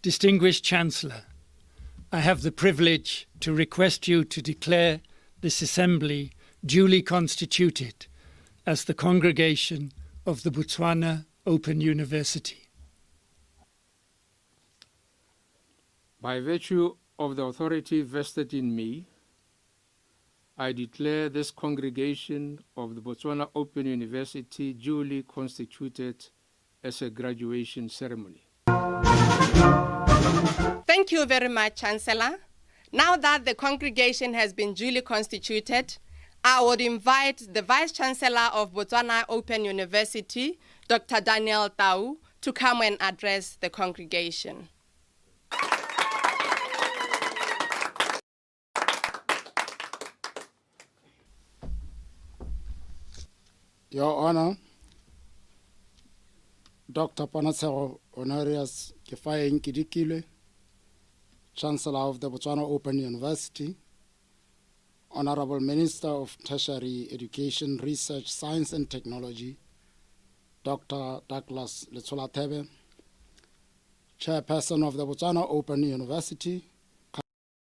Distinguished Chancellor, I have the privilege to request you to declare this Assembly duly constituted as the congregation of the Botswana Open University. By virtue of the authority vested in me, I declare this congregation of the Botswana Open University duly constituted as a graduation ceremony. Thank you very much, Chancellor. Now that the congregation has been duly constituted, I would invite the Vice-Chancellor of Botswana Open University, Dr. Daniel Tau, to come and address the congregation. Your Honor, Dr. Panasero Honorius Kefaye Nkidikile, Chancellor of the Botswana Open University, Honorable Minister of Tertiary Education, Research, Science and Technology, Dr. Douglas Letsola-Thebe, Chairperson of the Botswana Open University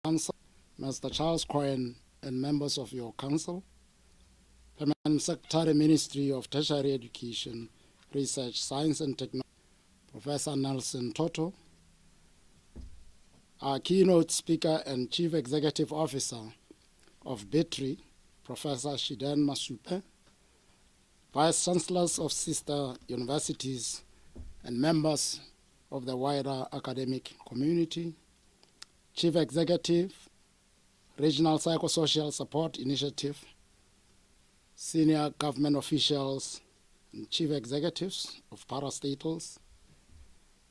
Council, Mr. Charles Cohen, and members of your council, Permanent Secretary, Ministry of Tertiary Education, Research, Science and Technology, Professor Nelson Toto, our keynote speaker and Chief Executive Officer of BITRI, Professor Shiden Masupe, Vice Chancellors of sister universities and members of the wider academic community, Chief Executive, Regional Psychosocial Support Initiative, senior government officials and chief executives of parastatals,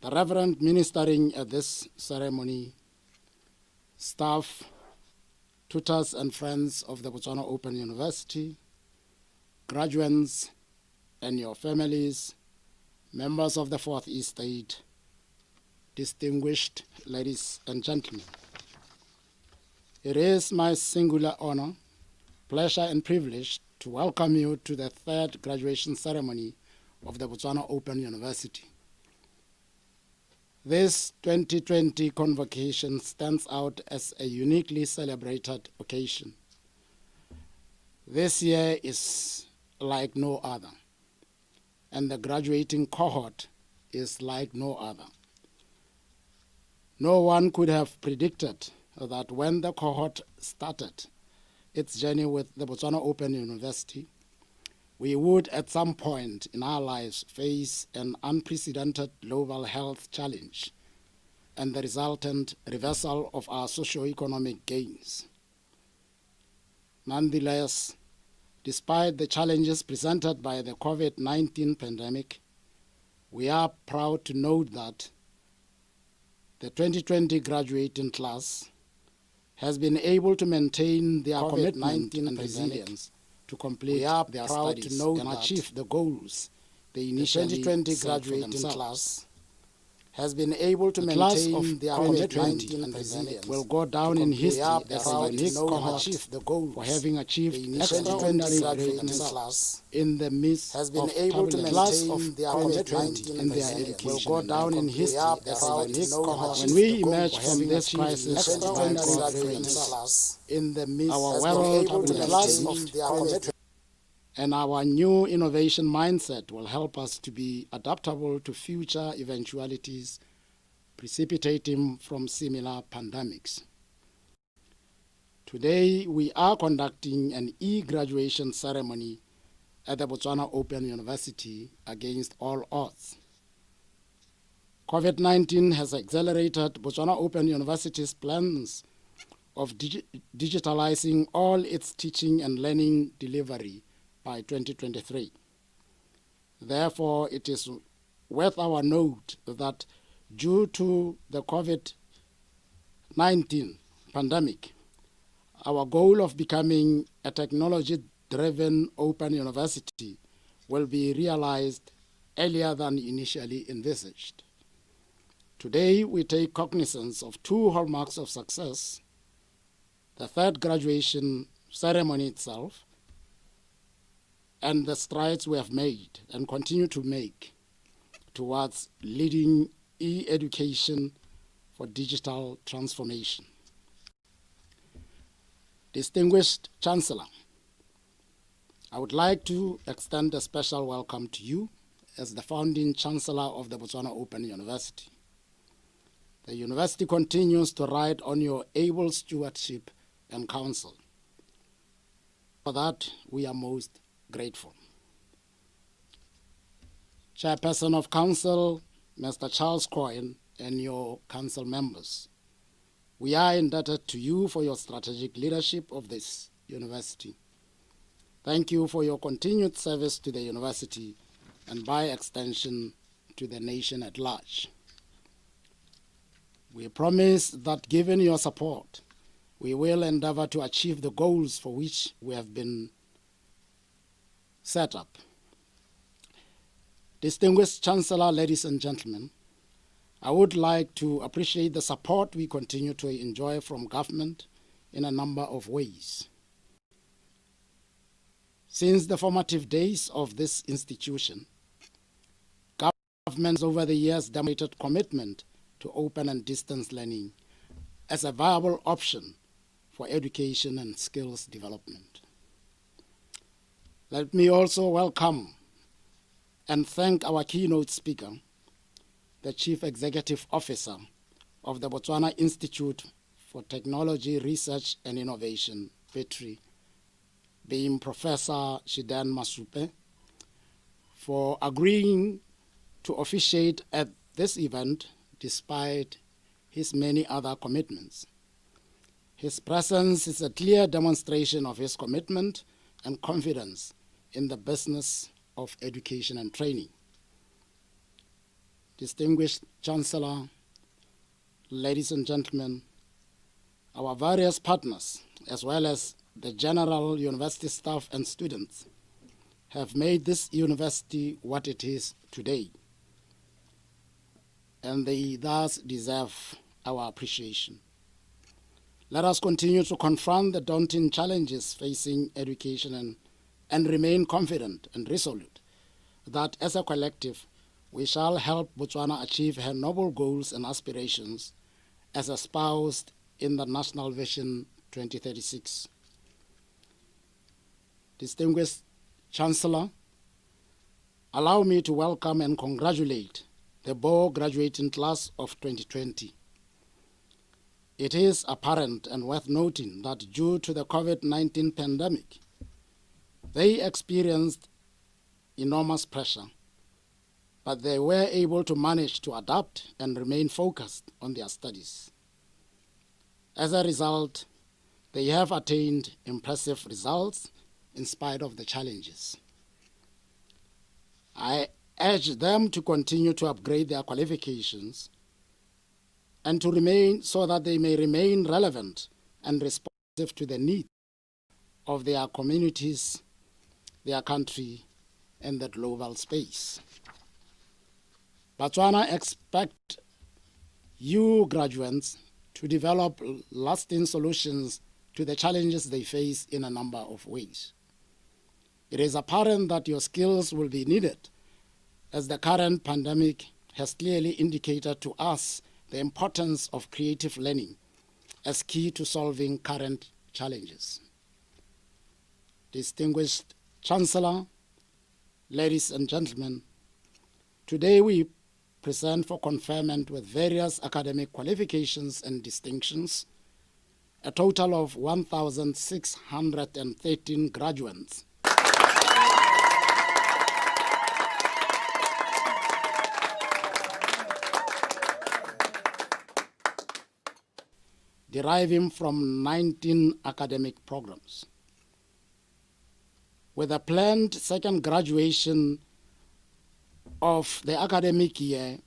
the Reverend ministering at this ceremony, staff, tutors and friends of the Botswana Open University, graduates and your families, members of the Fourth Estate, distinguished ladies and gentlemen. It is my singular honor, pleasure and privilege to welcome you to the third graduation ceremony of the Botswana Open University. This 2020 convocation stands out as a uniquely celebrated occasion. This year is like no other, and the graduating cohort is like no other. No one could have predicted that when the cohort started its journey with the Botswana Open University, we would at some point in our lives face an unprecedented global health challenge and the resultant reversal of our socio-economic gains. Nonetheless, despite the challenges presented by the COVID-19 pandemic, we are proud to note that the 2020 graduating class has been able to maintain their commitment and resilience to complete their studies and achieve the goals they initially set for themselves. Has been able to maintain their commitment and resilience will go down in history as a unique cohort for having achieved extraordinary greatness in the midst of turbulence. Their commitment and their education will go down in history as a unique cohort when we emerge from this crisis by God's grace. In the midst our world will and our new innovation mindset will help us to be adaptable to future eventualities precipitating from similar pandemics. Today, we are conducting an e-graduation ceremony at the Botswana Open University against all odds. COVID-19 has accelerated Botswana Open University's plans of digitalizing all its teaching and learning delivery by 2023. Therefore, it is worth our note that due to the COVID-19 pandemic, our goal of becoming a technology-driven open university will be realized earlier than initially envisaged. Today, we take cognizance of two hallmarks of success: the third graduation ceremony itself, and the strides we have made and continue to make towards leading e-education for digital transformation. Distinguished Chancellor, I would like to extend a special welcome to you as the founding Chancellor of the Botswana Open University. The university continues to ride on your able stewardship and counsel. For that, we are most grateful. Chairperson of Council, Mr. Charles Coyne, and your council members, we are indebted to you for your strategic leadership of this university. Thank you for your continued service to the university and by extension to the nation at large. We promise that given your support, we will endeavor to achieve the goals for which we have been set up. Distinguished Chancellor, ladies and gentlemen, I would like to appreciate the support we continue to enjoy from government in a number of ways. Since the formative days of this institution, governments over the years demonstrated commitment to open and distance learning as a viable option for education and skills development. Let me also welcome and thank our keynote speaker, the Chief Executive Officer of the Botswana Institute for Technology, Research and Innovation, PETRI, being Professor Shidan Masupe, for agreeing to officiate at this event despite his many other commitments. His presence is a clear demonstration of his commitment and confidence in the business of education and training. Distinguished Chancellor, ladies and gentlemen, our various partners, as well as the general university staff and students, have made this university what it is today, and they thus deserve our appreciation. Let us continue to confront the daunting challenges facing education and remain confident and resolute that as a collective, we shall help Botswana achieve her noble goals and aspirations as espoused in the National Vision 2036. Distinguished Chancellor, allow me to welcome and congratulate the BO graduating class of 2020. It is apparent and worth noting that due to the COVID-19 pandemic, they experienced enormous pressure, but they were able to manage to adapt and remain focused on their studies. As a result, they have attained impressive results in spite of the challenges. I urge them to continue to upgrade their qualifications and to remain so that they may remain relevant and responsive to the needs of their communities, their country, and the global space. Botswana expects you graduates to develop lasting solutions to the challenges they face in a number of ways. It is apparent that your skills will be needed, as the current pandemic has clearly indicated to us the importance of creative learning as key to solving current challenges. Distinguished Chancellor, ladies and gentlemen, today we present for conferment with various academic qualifications and distinctions a total of 1,613 graduates deriving from 19 academic programs. With a planned second graduation of the academic year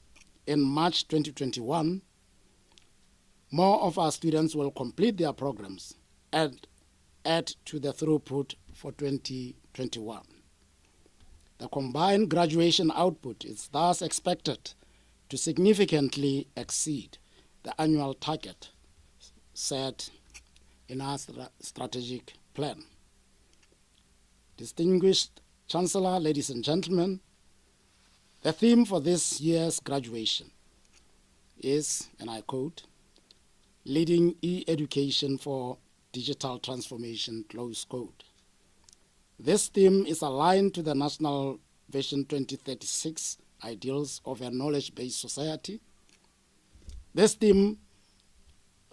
in March 2021, more of our students will complete their programs and add to the throughput for 2021. The combined graduation output is thus expected to significantly exceed the annual target set in our strategic plan. Distinguished Chancellor, ladies and gentlemen, the theme for this year's graduation is, and I quote, leading e-education for digital transformation, close quote. This theme is aligned to the National Vision 2036 ideals of a knowledge-based society. This theme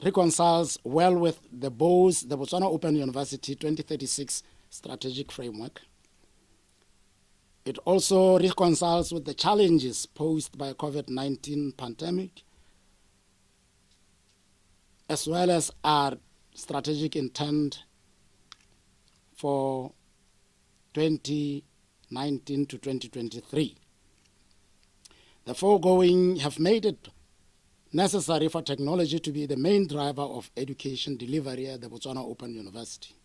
reconciles well with the Botswana Open University 2036 strategic framework. It also reconciles with the challenges posed by COVID-19 pandemic, as well as our strategic intent for 2019 to 2023. The foregoing have made it necessary for technology to be the main driver of education delivery at the Botswana Open University.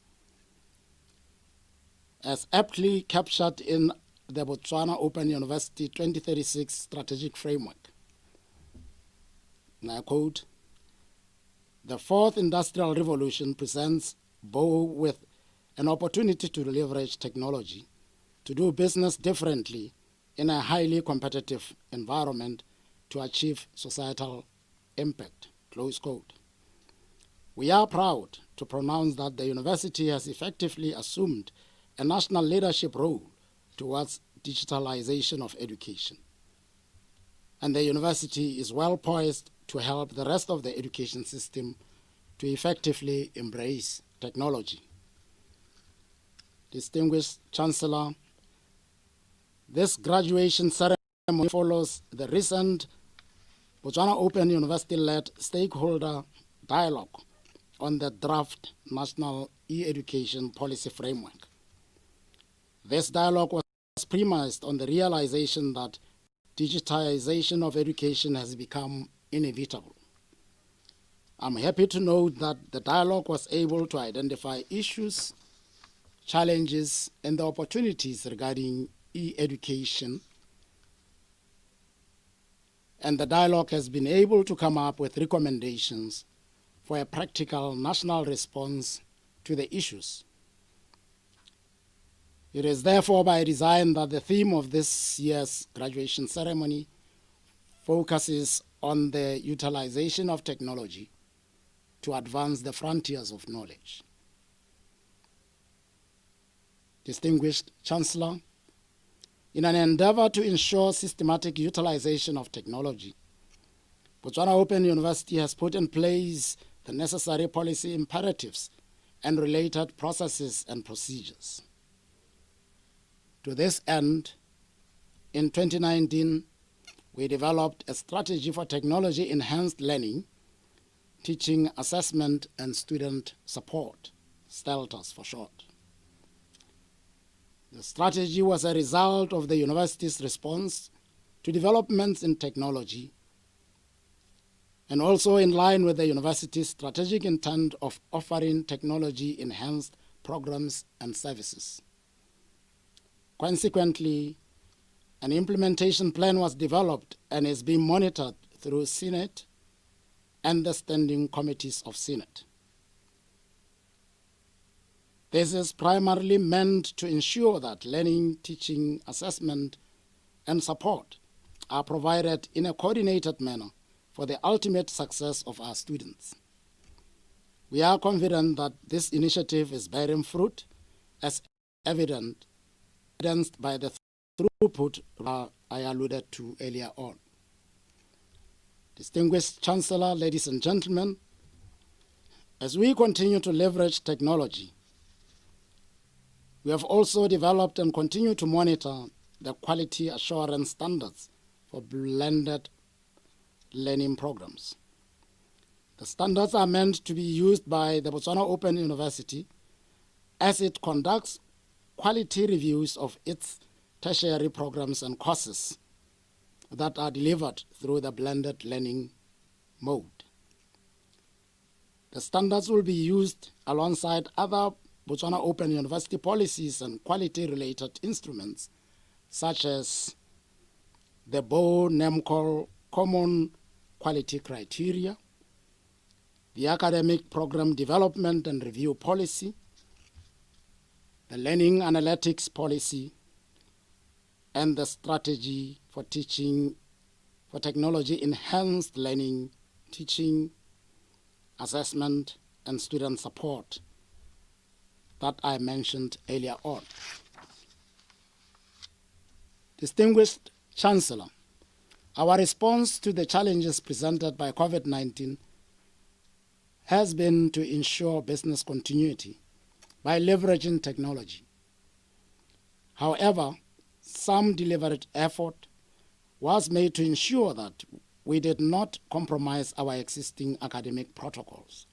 As aptly captured in the Botswana Open University 2036 strategic framework, and I quote, the fourth industrial revolution presents BO with an opportunity to leverage technology to do business differently in a highly competitive environment to achieve societal impact, close quote. We are proud to pronounce that the university has effectively assumed a national leadership role towards digitalization of education. And the university is well poised to help the rest of the education system to effectively embrace technology. Distinguished Chancellor, this graduation ceremony follows the recent Botswana Open University-led stakeholder dialogue on the draft National E-Education Policy Framework. This dialogue was premised on the realization that digitization of education has become inevitable. I'm happy to note that the dialogue was able to identify issues, challenges, and the opportunities regarding e-education, and the dialogue has been able to come up with recommendations for a practical national response to the issues. It is therefore by design that the theme of this year's graduation ceremony focuses on the utilization of technology to advance the frontiers of knowledge. Distinguished Chancellor, in an endeavor to ensure systematic utilization of technology, Botswana Open University has put in place the necessary policy imperatives and related processes and procedures. To this end, in 2019, we developed a strategy for technology-enhanced learning, teaching, assessment, and student support, STELTAS for short. The strategy was a result of the university's response to developments in technology and also in line with the university's strategic intent of offering technology-enhanced programs and services. Consequently, an implementation plan was developed and is being monitored through Senate and the standing committees of Senate. This is primarily meant to ensure that learning, teaching, assessment, and support are provided in a coordinated manner for the ultimate success of our students. We are confident that this initiative is bearing fruit, as evidenced by the throughput I alluded to earlier on. Distinguished Chancellor, ladies and gentlemen, as we continue to leverage technology, we have also developed and continue to monitor the quality assurance standards for blended learning programs. The standards are meant to be used by the Botswana Open University as it conducts quality reviews of its tertiary programs and courses that are delivered through the blended learning mode. The standards will be used alongside other Botswana Open University policies and quality-related instruments, such as the BO-NEMCOL Common Quality Criteria, the Academic Program Development and Review Policy, the Learning Analytics Policy, and the Strategy for Teaching for technology-enhanced learning, teaching, assessment, and student support that I mentioned earlier on. Distinguished Chancellor, our response to the challenges presented by COVID-19 has been to ensure business continuity by leveraging technology. However, some deliberate effort was made to ensure that we did not compromise our existing academic protocols.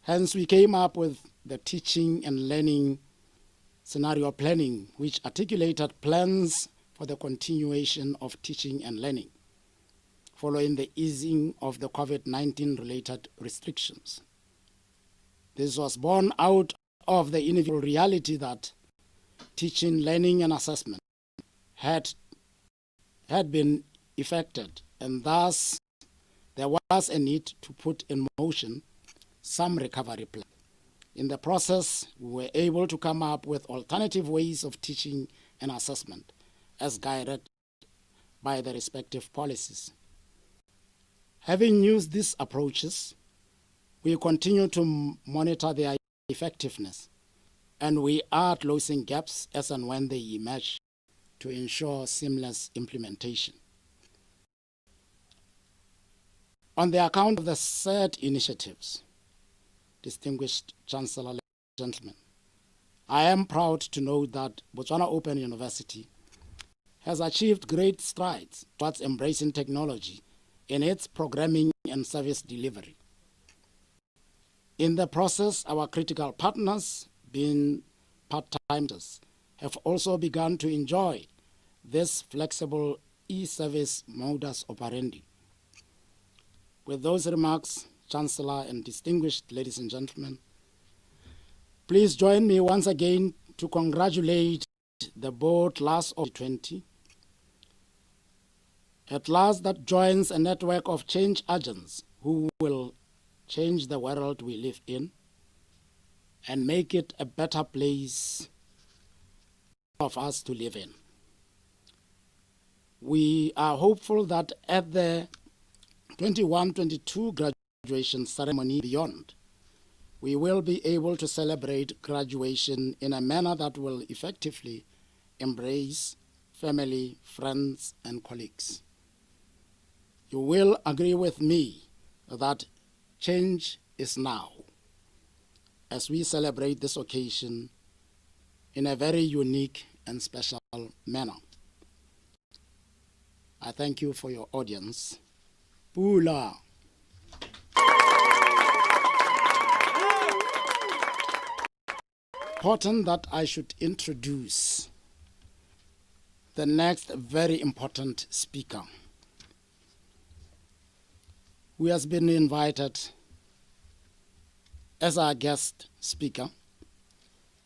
Hence, we came up with the teaching and learning scenario planning, which articulated plans for the continuation of teaching and learning following the easing of the COVID-19 related restrictions. This was born out of the inevitable reality that teaching, learning, and assessment had been affected, and thus there was a need to put in motion some recovery plan. In the process, we were able to come up with alternative ways of teaching and assessment as guided by the respective policies. Having used these approaches, we continue to monitor their effectiveness, and we are closing gaps as and when they emerge to ensure seamless implementation. On the account of the said initiatives, distinguished Chancellor, ladies and gentlemen, I am proud to note that Botswana Open University has achieved great strides towards embracing technology in its programming and service delivery. In the process, our critical partners, being part-timers, have also begun to enjoy this flexible e-service modus operandi. With those remarks, Chancellor and distinguished ladies and gentlemen, please join me once again to congratulate the board class of 20. At last, that joins a network of change agents who will change the world we live in and make it a better place for us to live in. We are hopeful that at the 21-22 graduation ceremony beyond, we will be able to celebrate graduation in a manner that will effectively embrace family, friends, and colleagues. You will agree with me that change is now, as we celebrate this occasion in a very unique and special manner. I thank you for your audience. Pula. Important that I should introduce the next very important speaker, who has been invited as our guest speaker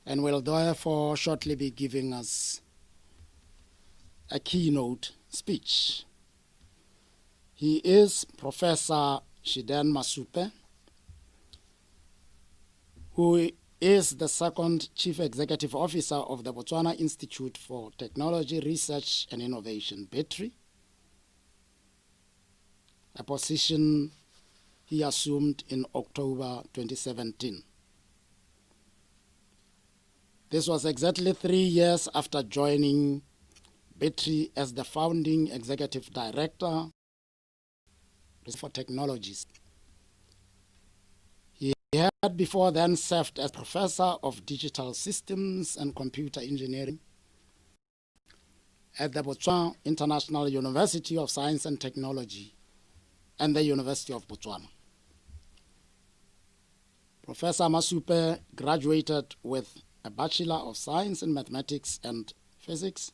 and will therefore shortly be giving us a keynote speech. He is Professor Shiden Masupe, who is the second Chief Executive Officer of the Botswana Institute for Technology, Research and Innovation, BETRI, a position he assumed in October 2017. This was exactly 3 years after joining BETRI as the founding executive director for technologies. He had before then served as professor of digital systems and computer engineering at the Botswana International University of Science and Technology and the University of Botswana. Professor Masupe graduated with a Bachelor of Science in Mathematics and Physics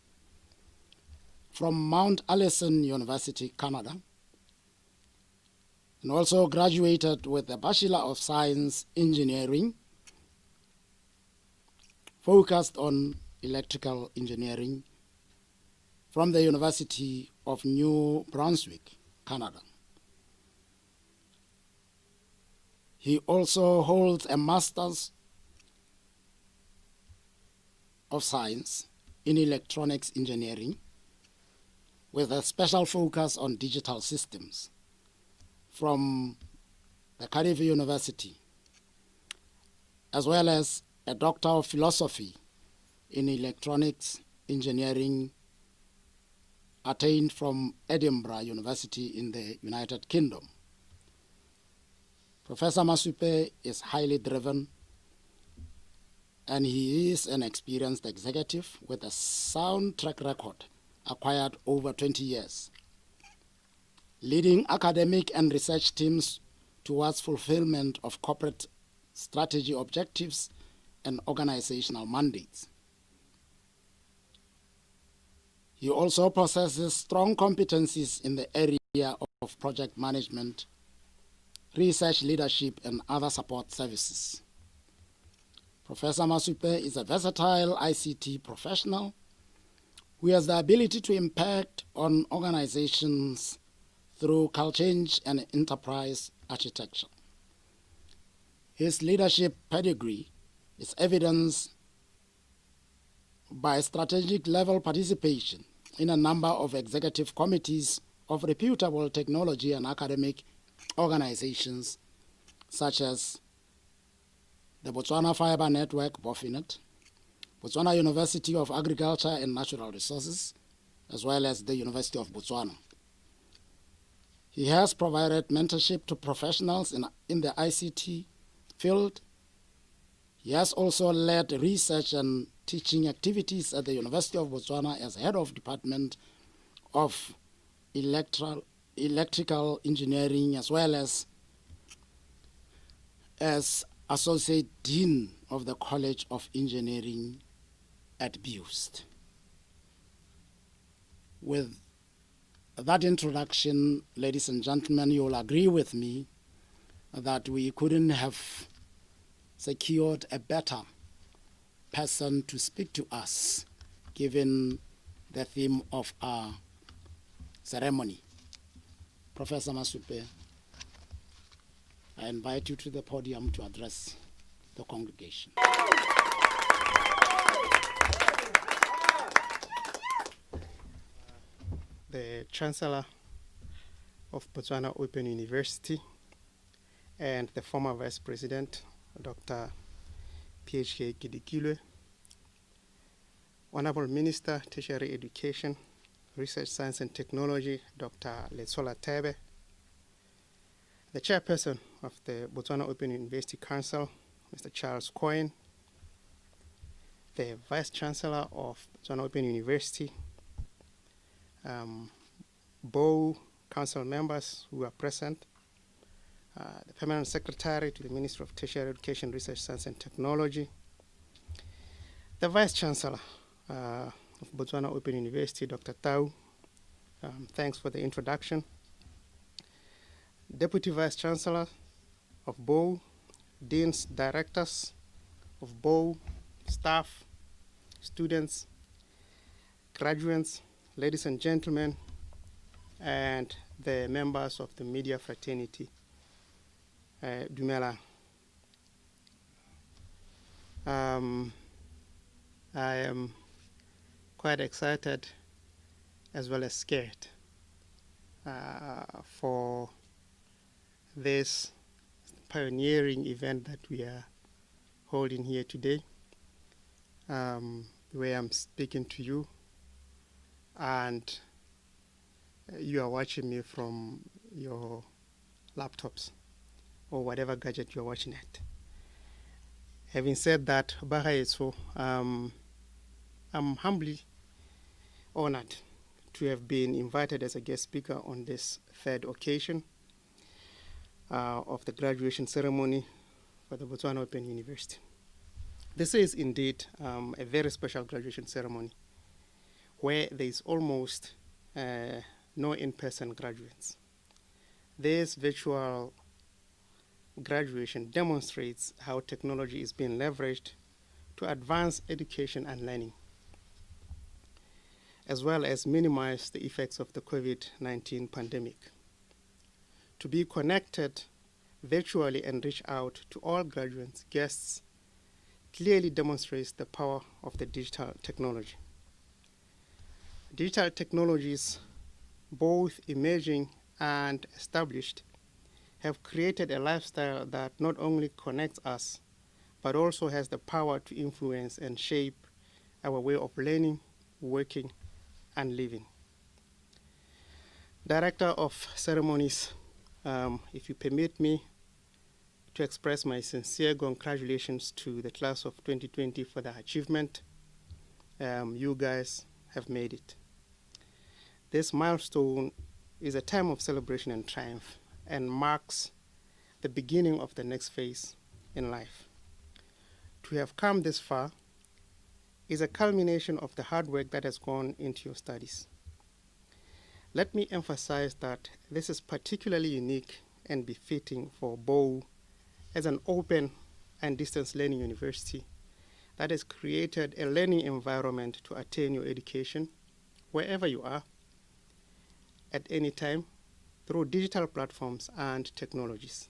from Mount Allison University, Canada, and also graduated with a Bachelor of Science Engineering focused on electrical engineering from the University of New Brunswick, Canada. He also holds a Master's of Science in Electronics Engineering with a special focus on digital systems from the Cardiff University, as well as a Doctor of Philosophy in Electronics Engineering attained from Edinburgh University in the United Kingdom. Professor Masupe is highly driven, and he is an experienced executive with a sound track record acquired over 20 years, leading academic and research teams towards fulfillment of corporate strategy objectives and organizational mandates. He also possesses strong competencies in the area of project management, research leadership, and other support services. Professor Masupe is a versatile ICT professional who has the ability to impact on organizations through culture change and enterprise architecture. His leadership pedigree is evidenced by strategic level participation in a number of executive committees of reputable technology and academic organizations such as the Botswana Fibre Network, BOFINET, Botswana University of Agriculture and Natural Resources, as well as the University of Botswana. He has provided mentorship to professionals in the ICT field. He has also led research and teaching activities at the University of Botswana as head of Department of Electrical Engineering, as well as Associate Dean of the College of Engineering at BUST. With that introduction, ladies and gentlemen, you'll agree with me that we couldn't have secured a better person to speak to us, given the theme of our ceremony. Professor Masupe, I invite you to the podium to address the congregation. The Chancellor of Botswana Open University and the former Vice President, Dr. PhK Kidikilwe, Honorable Minister, Tertiary Education, Research, Science and Technology, Dr. Letsola Tebe, the Chairperson of the Botswana Open University Council, Mr. Charles Coyne, the Vice Chancellor of Botswana Open University, BO Council members who are present, the Permanent Secretary to the Ministry of Tertiary Education, Research, Science and Technology, the Vice Chancellor of Botswana Open University, Dr. Tau, thanks for the introduction, Deputy Vice Chancellor of BO, Deans, Directors of BO, staff, students, graduates, ladies and gentlemen, and the members of the media fraternity, Dumela. I am quite excited as well as scared for this pioneering event that we are holding here today, where I'm speaking to you and you are watching me from your laptops or whatever gadget you're watching at. Having said that, I'm humbly honored to have been invited as a guest speaker on this third occasion of the graduation ceremony for the Botswana Open University. This is indeed a very special graduation ceremony where there is almost no in-person graduates. This virtual graduation demonstrates how technology is being leveraged to advance education and learning, as well as minimize the effects of the COVID-19 pandemic. To be connected virtually and reach out to all graduates, guests, clearly demonstrates the power of the digital technology. Digital technologies both emerging and established, have created a lifestyle that not only connects us, but also has the power to influence and shape our way of learning, working, and living. Director of Ceremonies, if you permit me to express my sincere congratulations to the class of 2020 for the achievement. You guys have made it. This milestone is a time of celebration and triumph and marks the beginning of the next phase in life. To have come this far is a culmination of the hard work that has gone into your studies. Let me emphasize that this is particularly unique and befitting for BO as an open and distance learning university that has created a learning environment to attain your education wherever you are, at any time, through digital platforms and technologies.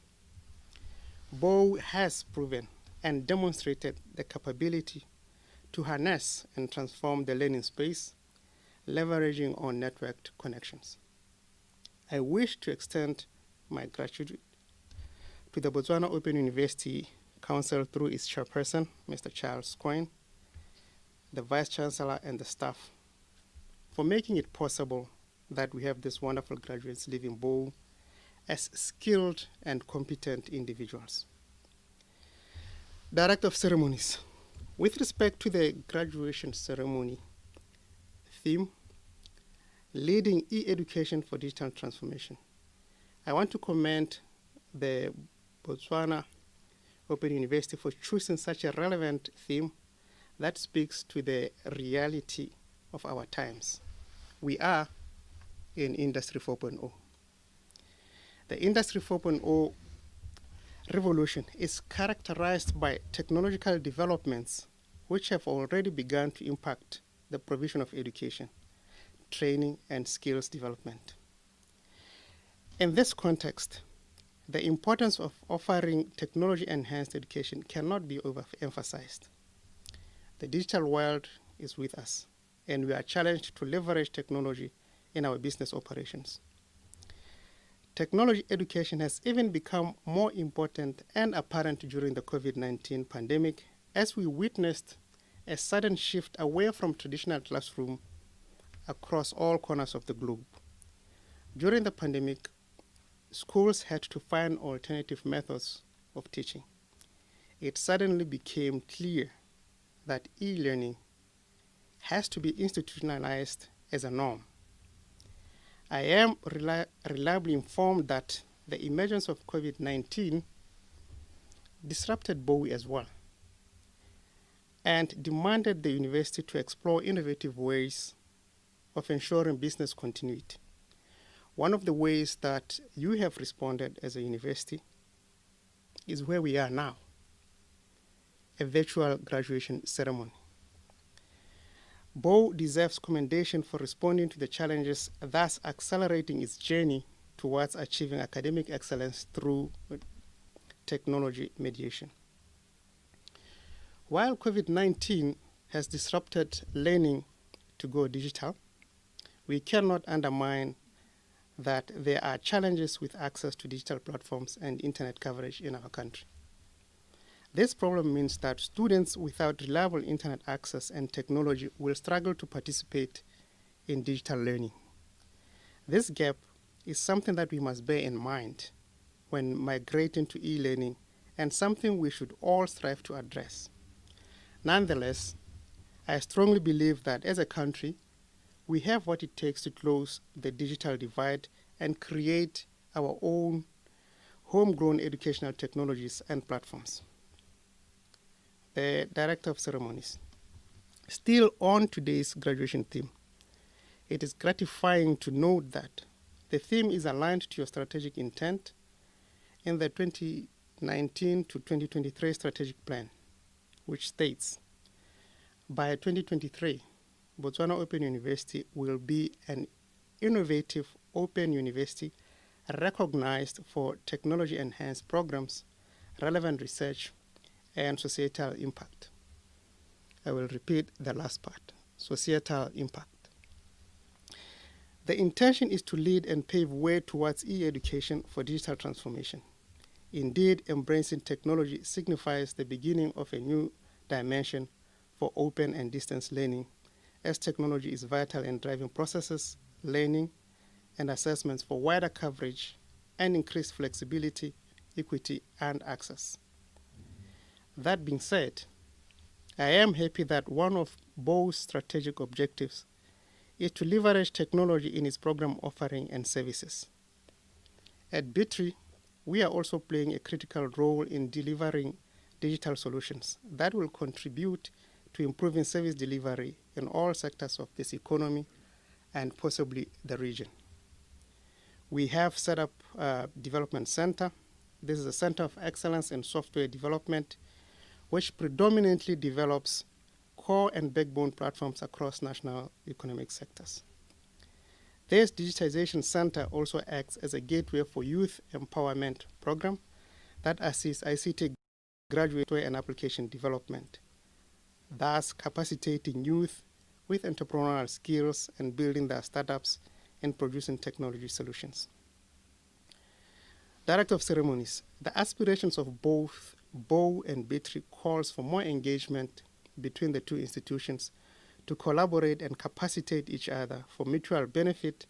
BO has proven and demonstrated the capability to harness and transform the learning space, leveraging on networked connections. I wish to extend my gratitude to the Botswana Open University Council through its chairperson, Mr. Charles Coyne, the Vice Chancellor, and the staff for making it possible that we have these wonderful graduates leaving BO as skilled and competent individuals. Director of Ceremonies, with respect to the graduation ceremony theme, leading e-education for digital transformation, I want to commend the Botswana Open University for choosing such a relevant theme that speaks to the reality of our times. We are in Industry 4.0. The Industry 4.0 revolution is characterized by technological developments which have already begun to impact the provision of education, training, and skills development. In this context, the importance of offering technology-enhanced education cannot be overemphasized. The digital world is with us, and we are challenged to leverage technology in our business operations. Technology education has even become more important and apparent during the COVID-19 pandemic as we witnessed a sudden shift away from traditional classroom across all corners of the globe. During the pandemic, schools had to find alternative methods of teaching. It suddenly became clear that e-learning has to be institutionalized as a norm. I am reliably informed that the emergence of COVID-19 disrupted BO as well and demanded the university to explore innovative ways of ensuring business continuity. One of the ways that you have responded as a university is where we are now, a virtual graduation ceremony. BO deserves commendation for responding to the challenges, thus accelerating its journey towards achieving academic excellence through technology mediation. While COVID-19 has disrupted learning to go digital, we cannot undermine that there are challenges with access to digital platforms and internet coverage in our country. This problem means that students without reliable internet access and technology will struggle to participate in digital learning. This gap is something that we must bear in mind when migrating to e-learning and something we should all strive to address. Nonetheless, I strongly believe that as a country, we have what it takes to close the digital divide and create our own homegrown educational technologies and platforms. The Director of Ceremonies. Still on today's graduation theme, it is gratifying to note that the theme is aligned to your strategic intent in the 2019 to 2023 strategic plan, which states, by 2023, Botswana Open University will be an innovative open university recognized for technology-enhanced programs, relevant research, and societal impact. I will repeat the last part, societal impact. The intention is to lead and pave way towards e-education for digital transformation. Indeed, embracing technology signifies the beginning of a new dimension for open and distance learning, as technology is vital in driving processes, learning, and assessments for wider coverage and increased flexibility, equity, and access. That being said, I am happy that one of BO's strategic objectives is to leverage technology in its program offering and services. At BITRI, we are also playing a critical role in delivering digital solutions that will contribute to improving service delivery in all sectors of this economy and possibly the region. We have set up a development center. This is a center of excellence in software development, which predominantly develops core and backbone platforms across national economic sectors. This digitization center also acts as a gateway for youth empowerment program that assists ICT graduate and application development, thus capacitating youth with entrepreneurial skills and building their startups and producing technology solutions. Director of Ceremonies, the aspirations of both BO and BITRI calls for more engagement between the two institutions to collaborate and capacitate each other for mutual benefit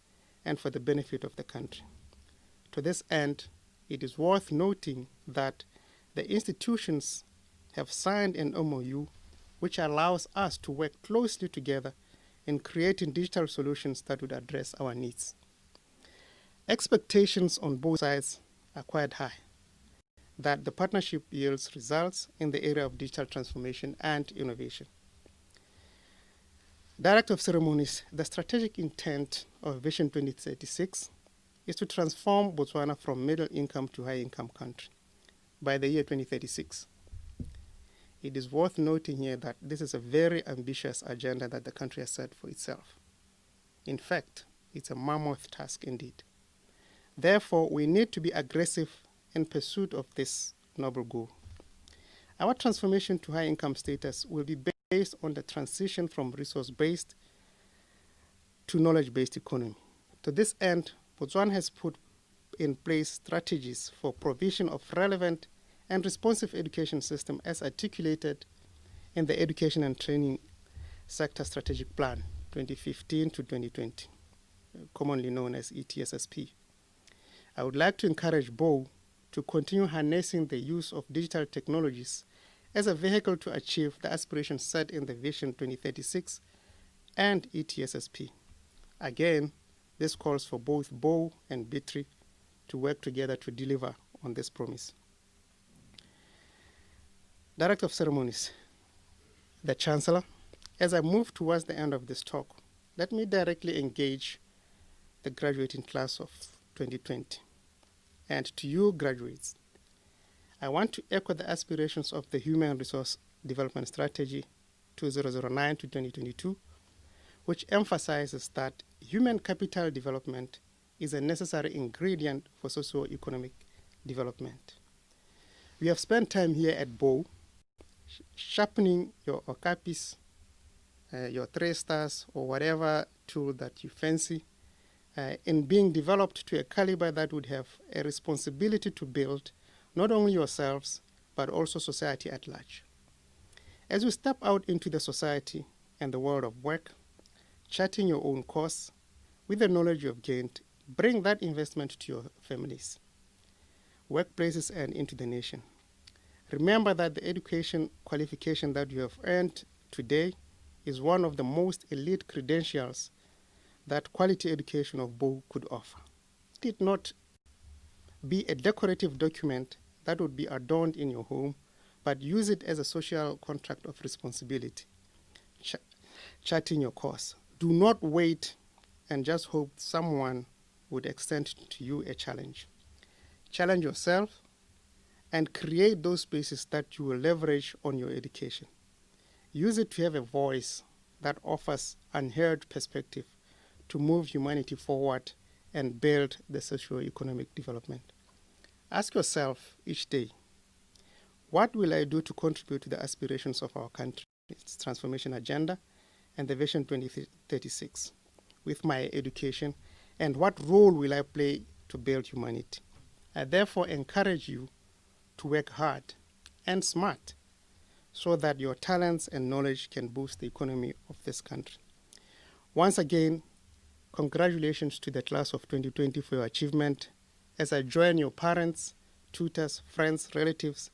and for the benefit of the country. To this end, it is worth noting that the institutions have signed an MOU which allows us to work closely together in creating digital solutions that would address our needs. Expectations on both sides are quite high that the partnership yields results in the area of digital transformation and innovation. Director of Ceremonies, the strategic intent of Vision 2036 is to transform Botswana from middle income to high income country by the year 2036. It is worth noting here that this is a very ambitious agenda that the country has set for itself. In fact, it's a mammoth task indeed. Therefore, we need to be aggressive in pursuit of this noble goal. Our transformation to high income status will be based on the transition from resource-based to knowledge-based economy. To this end, Botswana has put in place strategies for provision of relevant and responsive education system as articulated in the Education and Training Sector Strategic Plan 2015 to 2020, commonly known as ETSSP. I would like to encourage BO to continue harnessing the use of digital technologies as a vehicle to achieve the aspirations set in the Vision 2036 and ETSSP. Again, this calls for both BO and BITRI to work together to deliver on this promise. Director of Ceremonies, the Chancellor, as I move towards the end of this talk, let me directly engage the graduating class of 2020. And to you graduates, I want to echo the aspirations of the Human Resource Development Strategy 2009 to 2022, which emphasizes that human capital development is a necessary ingredient for socio-economic development. We have spent time here at BO sharpening your okapis, your 3-stars, or whatever tool that you fancy, in being developed to a caliber that would have a responsibility to build not only yourselves, but also society at large. As you step out into the society and the world of work, charting your own course with the knowledge you have gained, bring that investment to your families, workplaces, and into the nation. Remember that the education qualification that you have earned today is one of the most elite credentials that quality education of BO could offer. It did not be a decorative document that would be adorned in your home, but use it as a social contract of responsibility, charting your course. Do not wait and just hope someone would extend to you a challenge. Challenge yourself and create those spaces that you will leverage on your education. Use it to have a voice that offers unheard perspective to move humanity forward and build the socio-economic development. Ask yourself each day, what will I do to contribute to the aspirations of our country, its transformation agenda, and the Vision 2036 with my education And what role will I play to build humanity? I therefore encourage you to work hard and smart so that your talents and knowledge can boost the economy of this country. Once again, congratulations to the class of 2020 for your achievement, as I join your parents, tutors, friends, relatives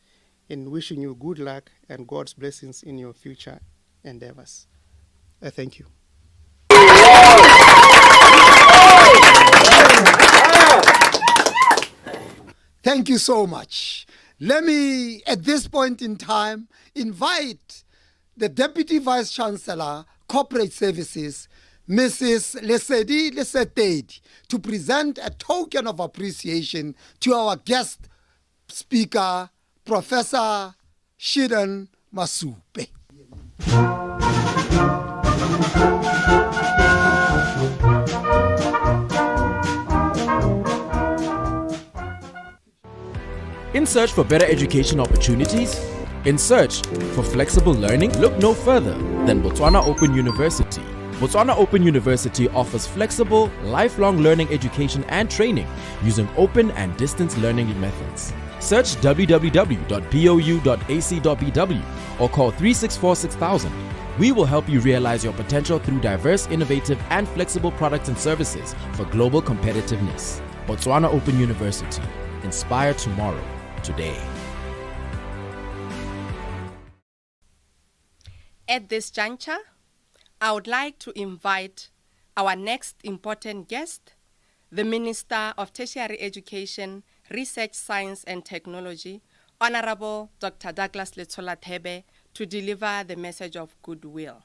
in wishing you good luck and God's blessings in your future endeavors. I thank you. Thank you so much. Let me, at this point in time, invite the Deputy Vice Chancellor, Corporate Services, Mrs. Lesedi Lesetedi, to present a token of appreciation to our guest speaker, Professor Shidan Masupe. In search for better education opportunities? In search for flexible learning? Look no further than Botswana Open University. Botswana Open University offers flexible, lifelong learning education and training using open and distance learning methods. Search www.bou.ac.bw or call 364-6000. We will help you realize your potential through diverse, innovative, and flexible products and services for global competitiveness. Botswana Open University. Inspire tomorrow, today. At this juncture, I would like to invite our next important guest, the Minister of Tertiary Education, Research, Science and Technology, Honorable Dr. Douglas Letsola-Thebe, to deliver the message of goodwill.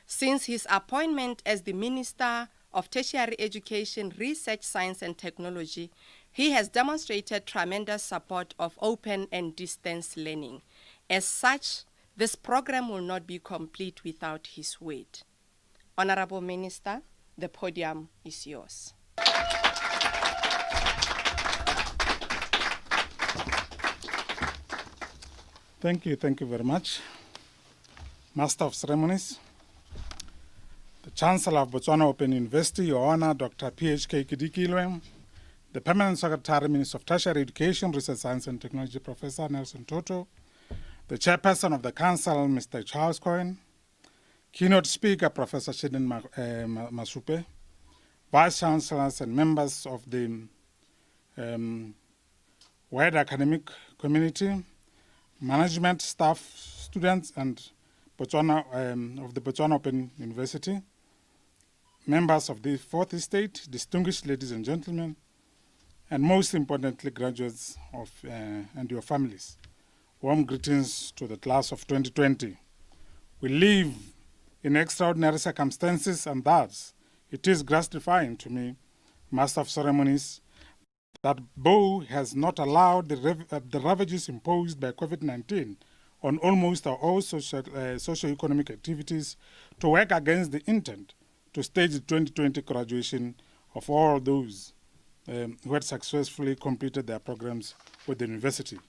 Since his appointment as the Minister of Tertiary Education, Research, Science and Technology, he has demonstrated tremendous support of open and distance learning. As such, this program will not be complete without his word. Honorable Minister, the podium is yours. Thank you very much. Master of Ceremonies, the Chancellor of Botswana Open University, Your Honor, Dr. PHK Kidikilwe, the Permanent Secretary, Minister of Tertiary Education, Research, Science and Technology, Professor Nelson Toto, the Chairperson of the Council, Mr. Charles Cohen, Keynote Speaker, Professor Shidan Masupe, Vice Chancellors and members of the wider academic community, management, staff, students, and Botswana of the Botswana Open University, members of the Fourth Estate, distinguished ladies and gentlemen, and most importantly, graduates of and your families. Warm greetings to the class of 2020. We live in extraordinary circumstances, and thus it is gratifying to me, Master of Ceremonies, that BOU has not allowed the ravages imposed by COVID-19 on almost all socio-economic activities to work against the intent to stage the 2020 graduation of all those who had successfully completed their programs with the university.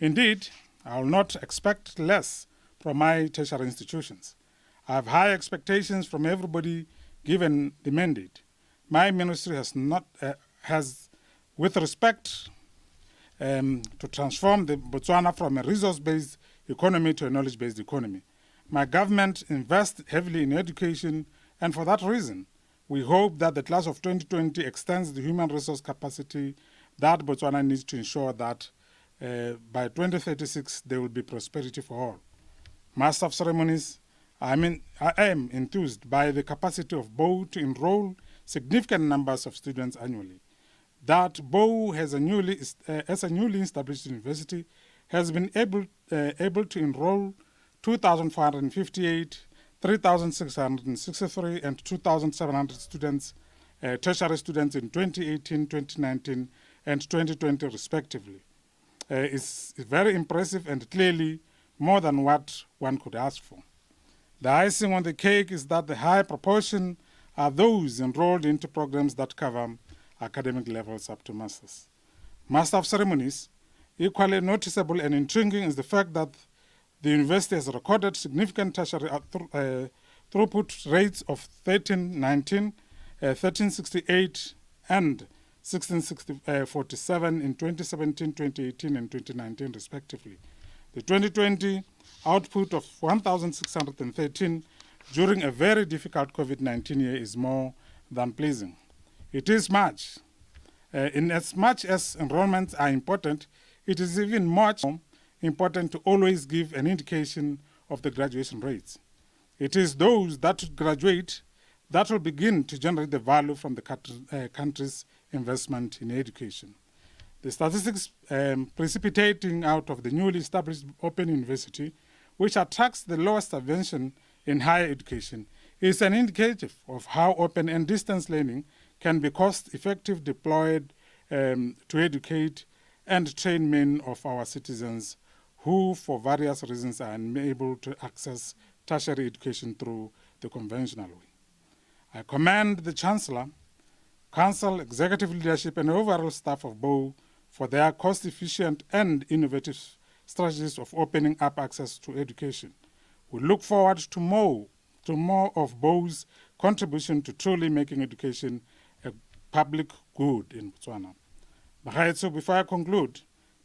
Indeed, I will not expect less from my tertiary institutions. I have high expectations from everybody given the mandate. My ministry has with respect to transform the Botswana from a resource-based economy to a knowledge-based economy. My government invests heavily in education, and for that reason, we hope that the class of 2020 extends the human resource capacity that Botswana needs to ensure that by 2036 there will be prosperity for all. Master of Ceremonies, I am enthused by the capacity of BOU to enroll significant numbers of students annually. That BOU as a newly established university has been able to enroll 2,458, 3,663, and 2,700 students, tertiary students in 2018, 2019, and 2020 respectively. It's very impressive and clearly more than what one could ask for. The icing on the cake is that the high proportion are those enrolled into programs that cover academic levels up to masters. Master of Ceremonies, equally noticeable and intriguing is the fact that the university has recorded significant tertiary throughput rates of 13, 19, 1368 and 1647 in 2017, 2018, and 2019, respectively. The 2020 output of 1,613 during a very difficult COVID-19 year is more than pleasing. It is much. In as much as enrollments are important, it is even much more important to always give an indication of the graduation rates. It is those that graduate that will begin to generate the value from the country's investment in education. The statistics precipitating out of the newly established Open University, which attracts the lowest subvention in higher education, is an indicative of how open and distance learning can be cost-effective deployed to educate and train many of our citizens who, for various reasons, are unable to access tertiary education through the conventional way. I commend the Chancellor, Council, executive leadership, and overall staff of BO for their cost-efficient and innovative strategies of opening up access to education. We look forward to more of BO's contribution to truly making education a public good in Botswana. So before I conclude,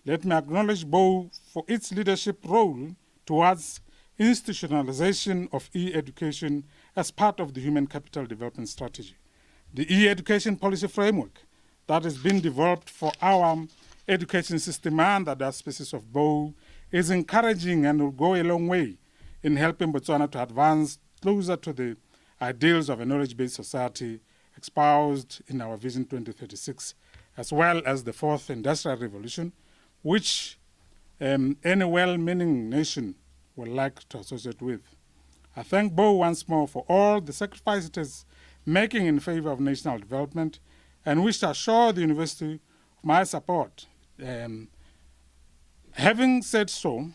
let me acknowledge BO for its leadership role towards institutionalization of e-education as part of the Human Capital Development Strategy. The e-education policy framework that has been developed for our education system under the auspices of BO is encouraging and will go a long way in helping Botswana to advance closer to the ideals of a knowledge-based society espoused in our Vision 2036, as well as the fourth industrial revolution, which any well-meaning nation would like to associate with. I thank BO once more for all the sacrifices it is making in favor of national development and wish to assure the university of my support. Having said so,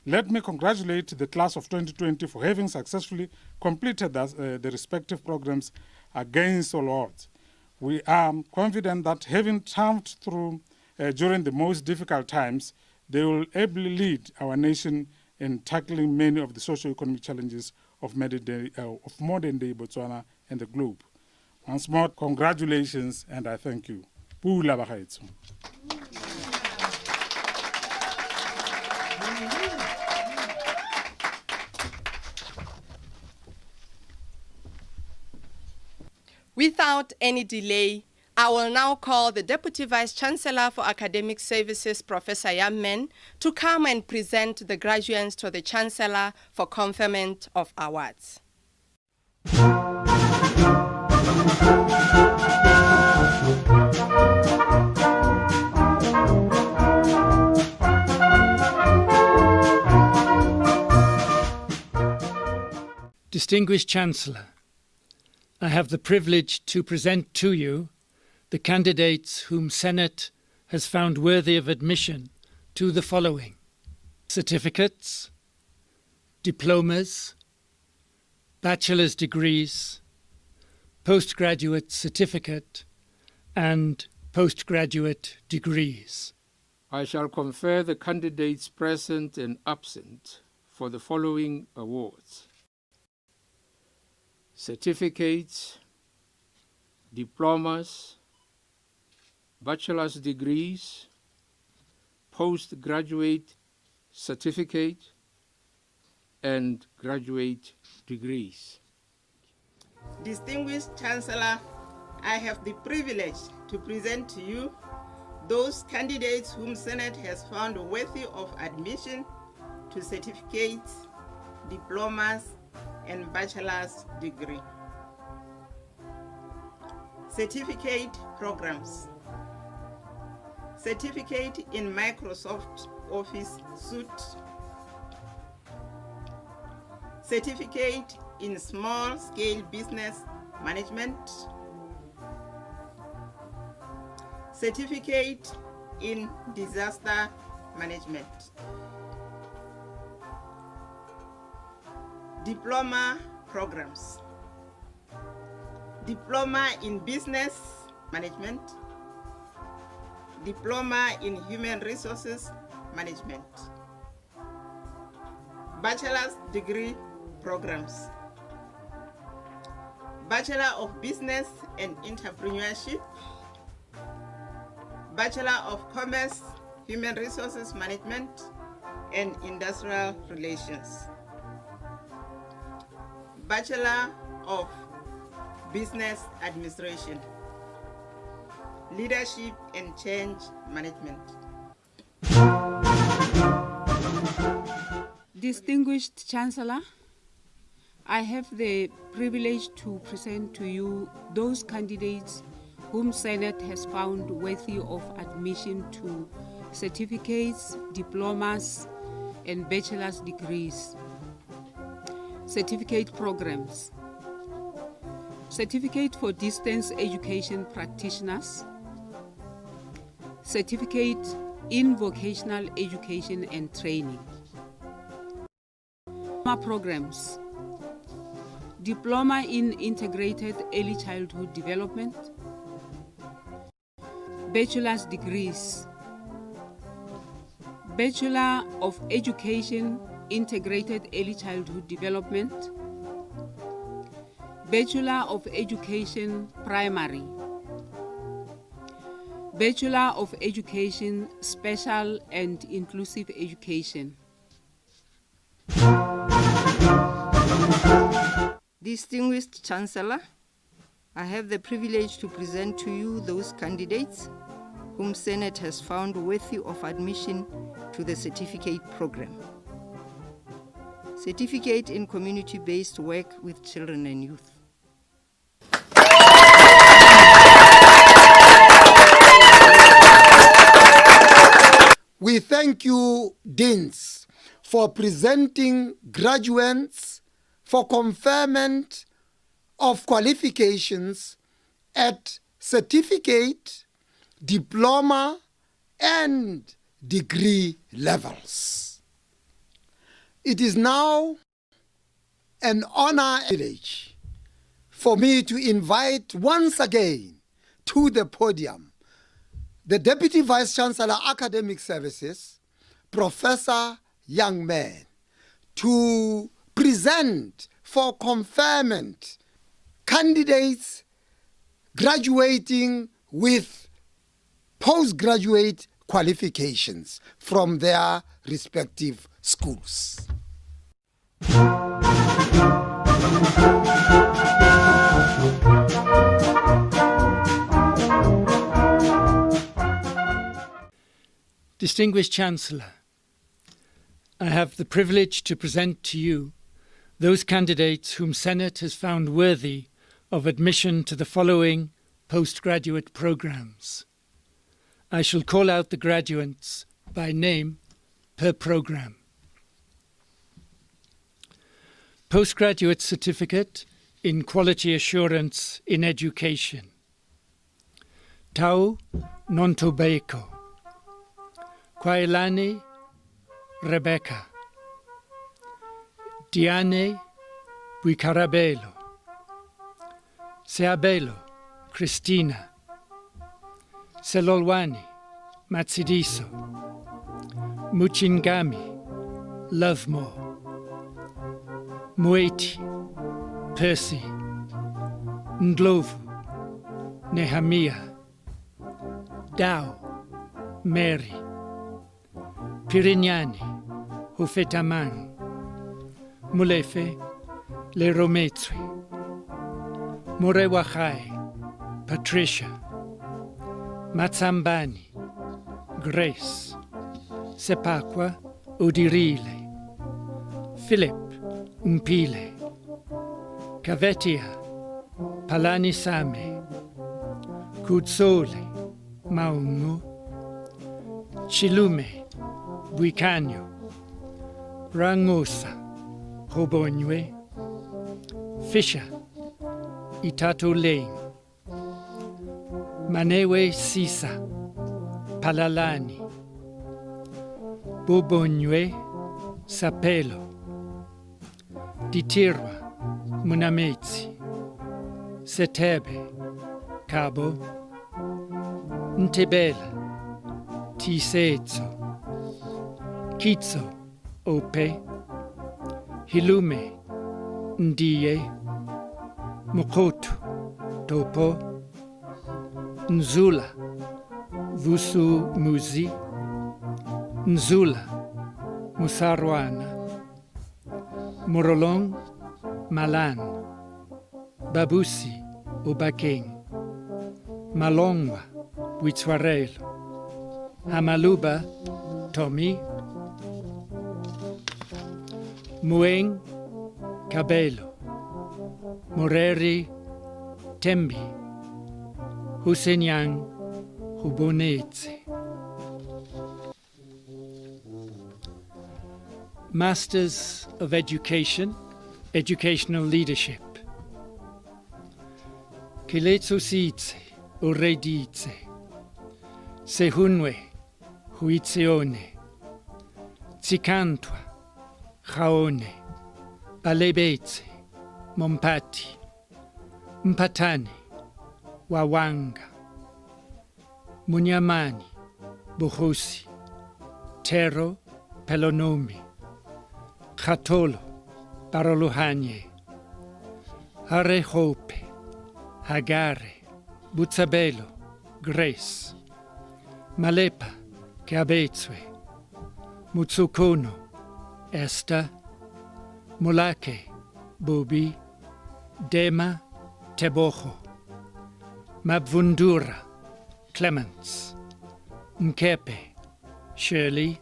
let me congratulate the class of 2020 for having successfully completed the respective programs against all odds. We are confident that having triumphed through during the most difficult times, they will ably lead our nation in tackling many of the socio-economic challenges of modern-day Botswana and the globe. Once more, congratulations, and I thank you. Pula bagaetsho. Without any delay, I will now call the Deputy Vice-Chancellor for Academic Services, Professor Yammen, to come and present the graduates to the Chancellor for conferment of awards. Distinguished Chancellor, I have the privilege to present to you the candidates whom Senate has found worthy of admission to the following: certificates, diplomas, bachelor's degrees, postgraduate certificate, and postgraduate degrees. I shall confer the candidates present and absent for the following awards: certificates, diplomas, bachelor's degrees, postgraduate certificate, and graduate degrees. Distinguished Chancellor, I have the privilege to present to you those candidates whom Senate has found worthy of admission to certificates, diplomas, and bachelor's degree. Certificate programs. Certificate in Microsoft Office Suite. Certificate in Small-Scale Business Management. Certificate in Disaster Management. Diploma programs. Diploma in Business Management. Diploma in Human Resources Management. Bachelor's degree programs. Bachelor of Business and Entrepreneurship, Bachelor of Commerce, Human Resources Management, and Industrial Relations, Bachelor of Business Administration, Leadership and Change Management. Distinguished Chancellor, I have the privilege to present to you those candidates whom Senate has found worthy of admission to certificates, diplomas, and bachelor's degrees, certificate programs, certificate for distance education practitioners, certificate in vocational education and training, programs, diploma in integrated early childhood development, bachelor's degrees, Bachelor of Education, Integrated Early Childhood Development, Bachelor of Education, Primary, Bachelor of Education, Special and Inclusive Education. Distinguished Chancellor, I have the privilege to present to you those candidates whom Senate has found worthy of admission to the certificate program. Certificate in Community-Based Work with Children and Youth. We thank you, Deans, for presenting graduates for conferment of qualifications at certificate, diploma, and degree levels. It is now an honor and privilege for me to invite once again to the podium the Deputy Vice Chancellor, Academic Services, Professor Young Man, to present for conferment candidates graduating with postgraduate qualifications from their respective schools. Distinguished Chancellor, I have the privilege to present to you those candidates whom Senate has found worthy of admission to the following postgraduate programs. I shall call out the graduates by name per program. Postgraduate Certificate in Quality Assurance in Education. Tau Nontobeko. Kwailani Rebecca. Diane Buicarabelo. Seabelo Christina. Selolwani Matsidiso. Muchingami Lovemore. Mueti Percy. Ndlovu Nehemiah. Dao Mary. Pirignani Hufetaman. Mulefe Lerometswe. Morewachai Patricia. Matsambani Grace. Sepakwa Odirile. Philip Umpile. Kavetia Palani Same. Kutsole Maungo. Chilume Buicanyo. Rangosa Hobonywe. Fisher Itato Lane. Manewe Sisa Palalani. Bobonywe Sapelo. Ditirwa Munamezi. Setebe Cabo. Ntebela Tisetso. Kitso Ope. Hilume Ndiye. Mokotu, Topo, Nzula, Vusu Muzi, Nzula, Musarwana, Morolong, Malan, Babusi, Ubakeng, Malongwa, Witswarelo, Hamaluba, Tomi, Mueng, Cabelo, Moreri, Tembi, Husenyang, Hubonetse. Masters of Education, Educational Leadership. Kiletsositse, Ureditse, Sehunwe, Huitseone, Tsikantwa, Chaone, Balebetse, Mompati, Mpatane, Wawanga, Munyamani, Buhusi, Tero, Pelonomi, Khatolo, Baroluhanye, Harehope, Hagare, Butsabelo, Grace, Malepa, Kiabetswe, Mutsukono, Esther, Mulake, Bubi, Dema, Teboho, Mabvundura, Clements, Mkepe, Shirley,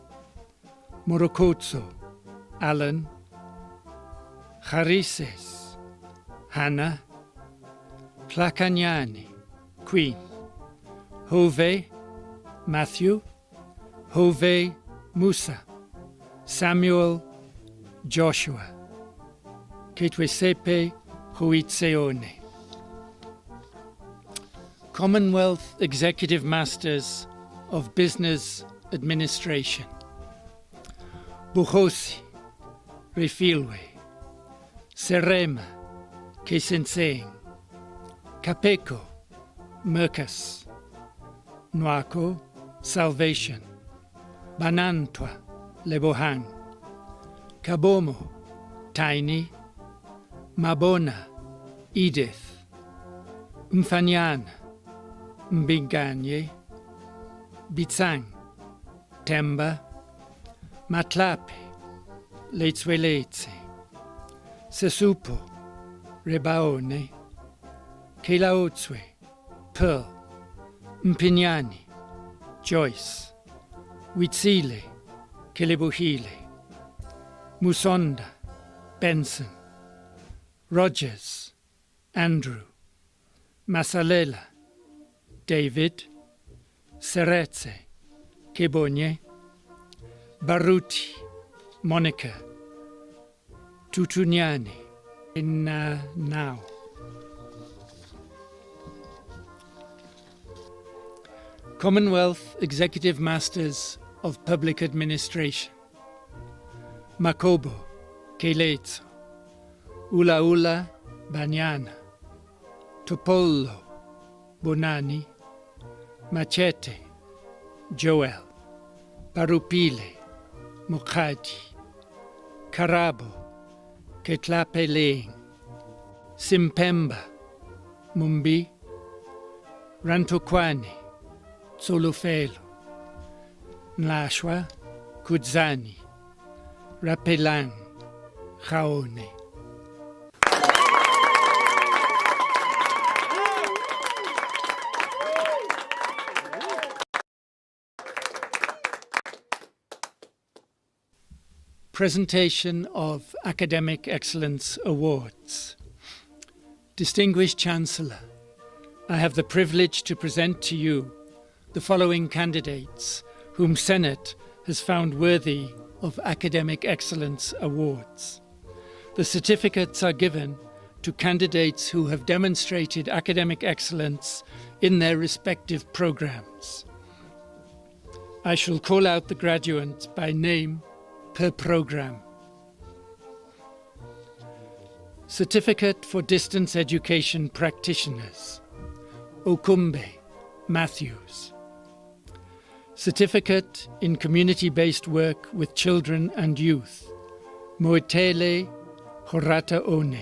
Morokotso, Alan, Charises, Hannah, Plakanyani, Queen, Hove, Matthew, Hove, Musa, Samuel, Joshua, Ketwesepe, Huitseone. Commonwealth Executive Masters of Business Administration. Buhosi, Refilwe, Serema, Kesenseng, Kapeko, Mercus, Nwako, Salvation, Banantwa, Lebohang, Kabomo, Tiny, Mabona, Edith, Mfanyana, Mbinganye, Bitsang, Temba, Matlape, Letsweletse, Sesupo, Rebaone, Kelaotswe, Pearl, Mpinyani, Joyce, Witsile, Kelebuhile, Musonda, Benson, Rogers, Andrew, Masalela, David, Seretse, Kebonye, Baruti, Monica, Tutunyani, now. Commonwealth Executive Masters of Public Administration. Makobo, Keletso, Ula Ula, Banyana, Topollo, Bonani, Machete, Joel, Parupile, Mukhadi, Karabo, Ketlapeleing, Simpemba, Mumbi, Rantokwani, Solofelo, Nlashwa, Kudzani, Rapelang, Khaone. Presentation of Academic Excellence Awards. Distinguished Chancellor, I have the privilege to present to you the following candidates whom Senate has found worthy of Academic Excellence Awards. The certificates are given to candidates who have demonstrated academic excellence in their respective programs. I shall call out the graduates by name per program. Certificate for Distance Education Practitioners, Okumbe Matthews. Certificate in Community-Based Work with Children and Youth, Moetele Horata One.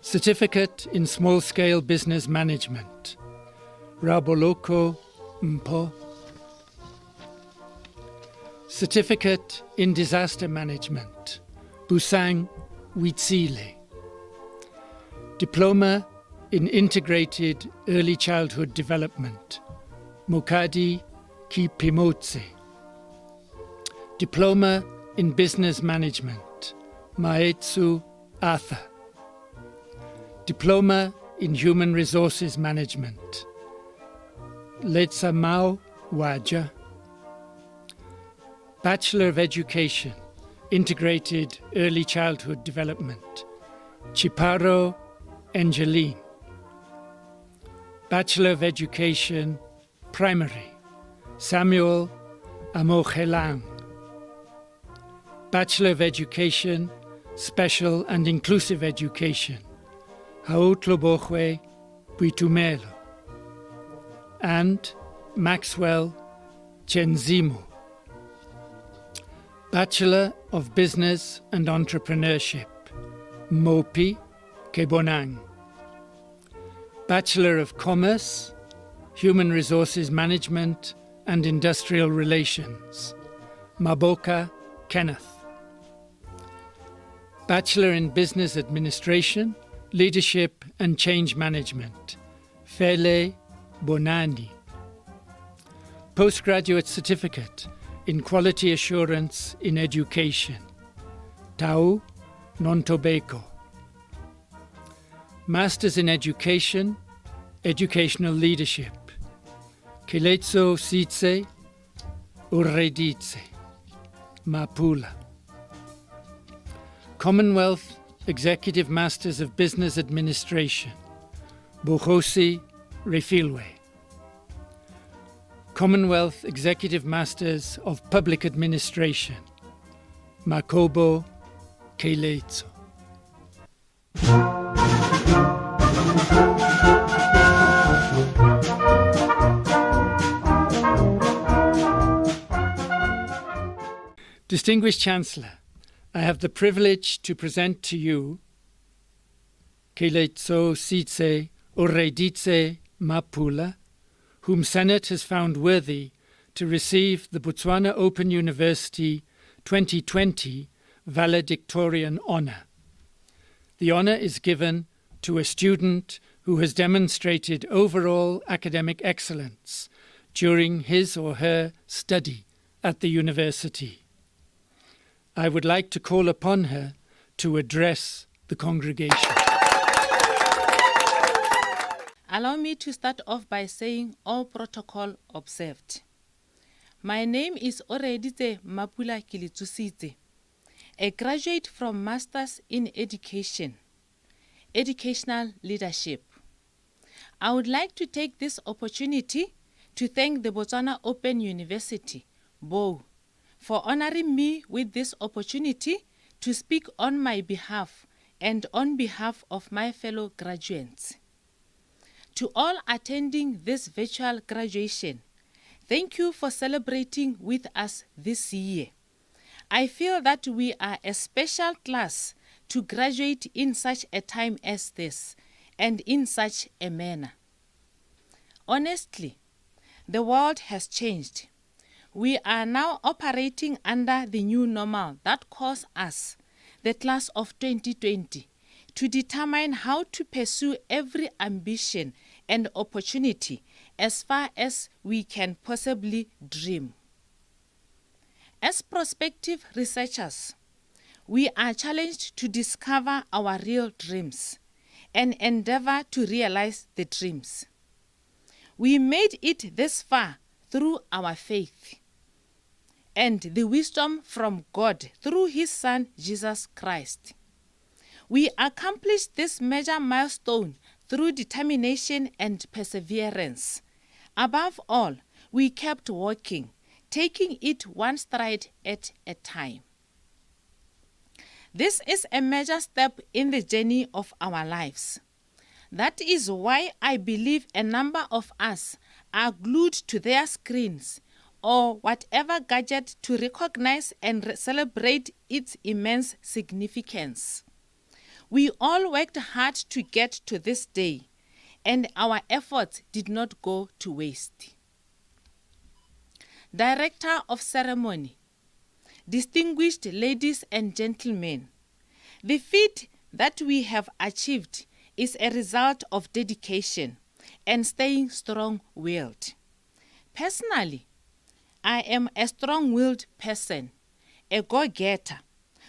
Certificate in Small-Scale Business Management, Raboloko Mpo. Certificate in Disaster Management, Busang Witsile. Diploma in Integrated Early Childhood Development, Mokadi Kipimotse. Diploma in Business Management, Maetsu Arthur. Diploma in Human Resources Management, Letsamau Waja. Bachelor of Education, Integrated Early Childhood Development, Chiparo Angeline. Bachelor of Education, Primary, Samuel Amochelang. Bachelor of Education, Special and Inclusive Education, Hautlobohwe Buitumelo. And Maxwell Chenzimo. Bachelor of Business and Entrepreneurship, Mopi Kebonang. Bachelor of Commerce, Human Resources Management and Industrial Relations, Maboka Kenneth. Bachelor in Business Administration, Leadership and Change Management, Fele Bonani. Postgraduate Certificate in Quality Assurance in Education, Tau Nontobeko. Masters in Education, Educational Leadership, Kiletso Sitse Ureditse, Mapula. Commonwealth Executive Masters of Business Administration, Bohosi Refilwe. Commonwealth Executive Masters of Public Administration, Makobo Keiletso. Distinguished Chancellor, I have the privilege to present to you Keiletso Sitse Ureditse Mapula, whom Senate has found worthy to receive the Botswana Open University 2020 Valedictorian Honour. The honour is given to a student who has demonstrated overall academic excellence during his or her study at the university. I would like to call upon her to address the congregation. Allow me to start off by saying all protocol observed. My name is Oreditse Mapula Kilitsusitse, a graduate from Masters in Education, Educational Leadership. I would like to take this opportunity to thank the Botswana Open University, BO, for honoring me with this opportunity to speak on my behalf and on behalf of my fellow graduates. To all attending this virtual graduation, thank you for celebrating with us this year. I feel that we are a special class to graduate in such a time as this and in such a manner. Honestly, the world has changed. We are now operating under the new normal that calls us, the class of 2020, to determine how to pursue every ambition and opportunity as far as we can possibly dream. As prospective researchers, we are challenged to discover our real dreams and endeavor to realize the dreams. We made it this far through our faith and the wisdom from God through His Son, Jesus Christ. We accomplished this major milestone through determination and perseverance. Above all, we kept working, taking it one stride at a time. This is a major step in the journey of our lives. That is why I believe a number of us are glued to their screens or whatever gadget to recognize and celebrate its immense significance. We all worked hard to get to this day, and our efforts did not go to waste. Director of Ceremony, distinguished ladies and gentlemen, the feat that we have achieved is a result of dedication and staying strong-willed. Personally, I am a strong-willed person, a go-getter.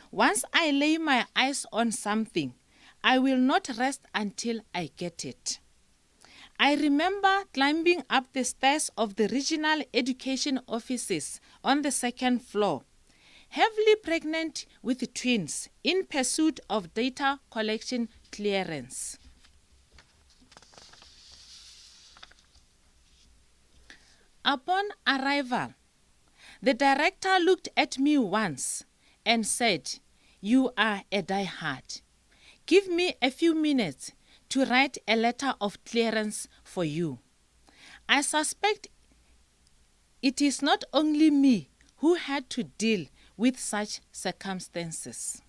Once I lay my eyes on something, I will not rest until I get it. I remember climbing up the stairs of the regional education offices on the 2nd floor, heavily pregnant with twins, in pursuit of data collection clearance. Upon arrival, the director looked at me once and said, "You are a die-hard. Give me a few minutes to write a letter of clearance for you." I suspect it is not only me who had to deal with such circumstances.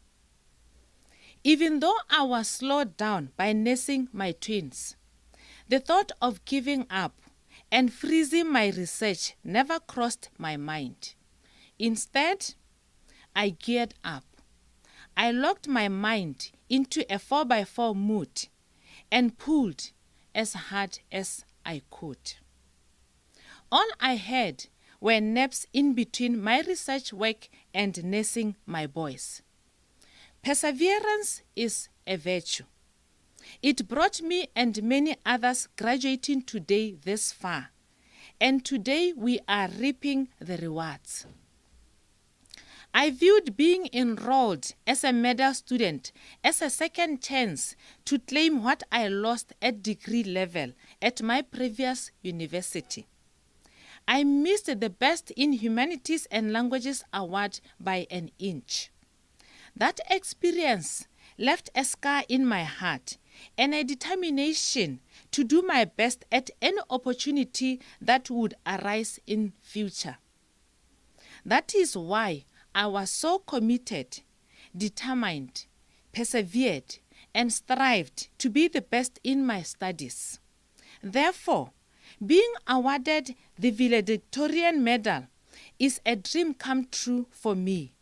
Even though I was slowed down by nursing my twins, the thought of giving up and freezing my research never crossed my mind. Instead, I geared up. I locked my mind into a 4x4 mood and pulled as hard as I could. All I had were naps in between my research work and nursing my boys. Perseverance is a virtue. It brought me and many others graduating today this far, and today we are reaping the rewards. I viewed being enrolled as a medal student as a second chance to claim what I lost at degree level at my previous university. I missed the Best in Humanities and Languages award by an inch. That experience left a scar in my heart and a determination to do my best at any opportunity that would arise in future. That is why I was so committed, determined, persevered, and strived to be the best in my studies. Therefore, being awarded the valedictorian medal is a dream come true for me.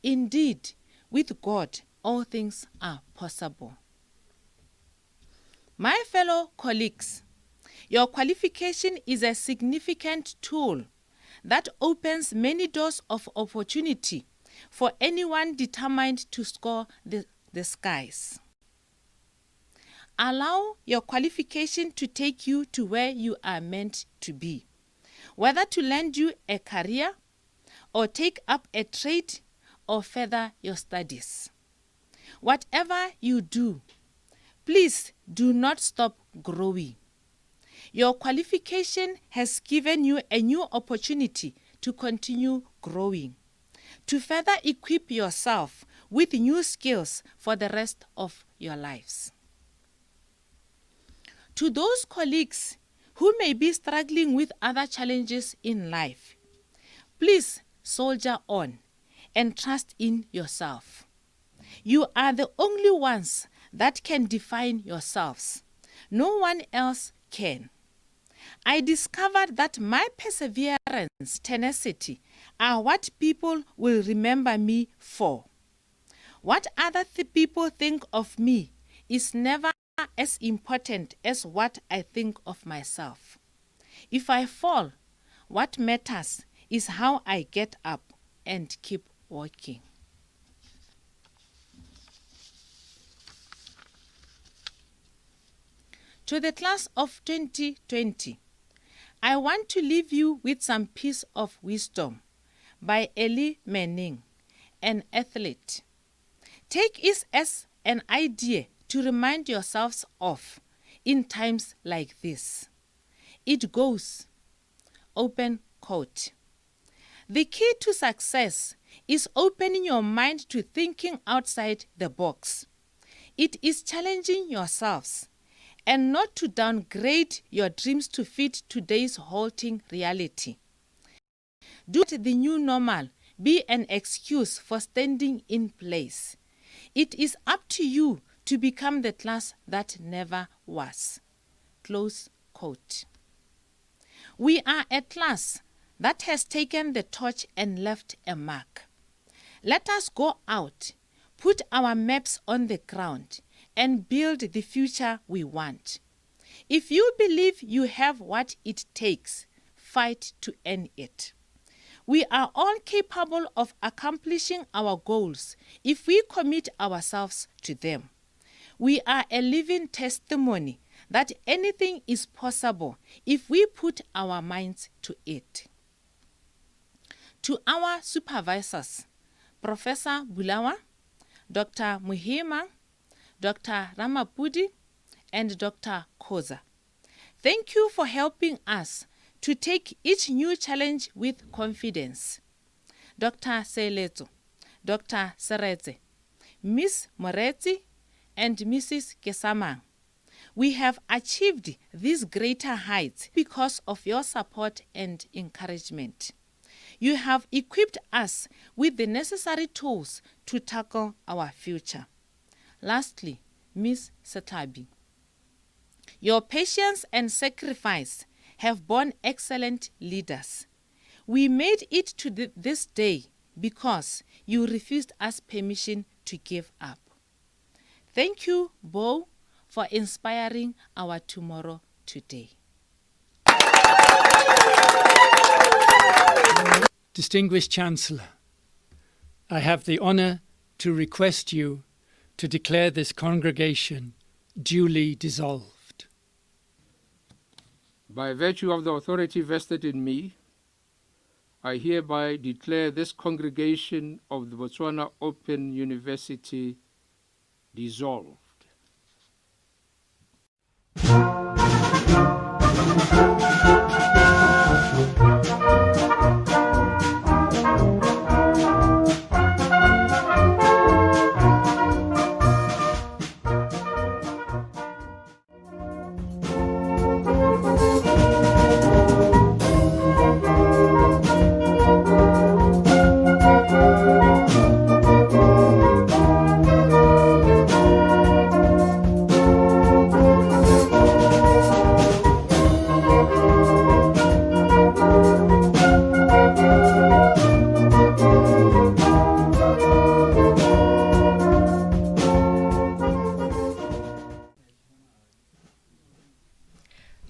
Indeed, with God, all things are possible. My fellow colleagues, your qualification is a significant tool that opens many doors of opportunity for anyone determined to score the skies. Allow your qualification to take you to where you are meant to be, whether to land you a career or take up a trade or further your studies. Whatever you do, please do not stop growing. Your qualification has given you a new opportunity to continue growing, to further equip yourself with new skills for the rest of your lives. To those colleagues who may be struggling with other challenges in life, please soldier on and trust in yourself. You are the only ones that can define yourselves. No one else can. I discovered that my perseverance, tenacity, are what people will remember me for. What other people think of me is never as important as what I think of myself. If I fall, what matters is how I get up and keep walking. To the class of 2020, I want to leave you with some piece of wisdom by Ellie Manning, an athlete. Take it as an idea to remind yourselves of in times like this. It goes, open quote, "The key to success is opening your mind to thinking outside the box. It is challenging yourselves and not to downgrade your dreams to fit today's halting reality. Do not the new normal be an excuse for standing in place. It is up to you to become the class that never was. Close quote. We are a class that has taken the torch and left a mark. Let us go out, put our maps on the ground, and build the future we want. If you believe you have what it takes, fight to earn it. We are all capable of accomplishing our goals if we commit ourselves to them. We are a living testimony that anything is possible if we put our minds to it. To our supervisors, Professor Bulawa, Dr. Muhima, Dr. Ramapudi, and Dr. Koza, thank you for helping us to take each new challenge with confidence. Dr. Seleto, Dr. Seretse, Ms. Moretti, and Mrs. Kesamang, we have achieved these greater heights because of your support and encouragement. You have equipped us with the necessary tools to tackle our future. Lastly, Ms. Satabi, your patience and sacrifice have borne excellent leaders. We made it to this day because you refused us permission to give up. Thank you, Bo, for inspiring our tomorrow today. Distinguished Chancellor, I have the honour to request you to declare this congregation duly dissolved. By virtue of the authority vested in me, I hereby declare this congregation of the Botswana Open University dissolved.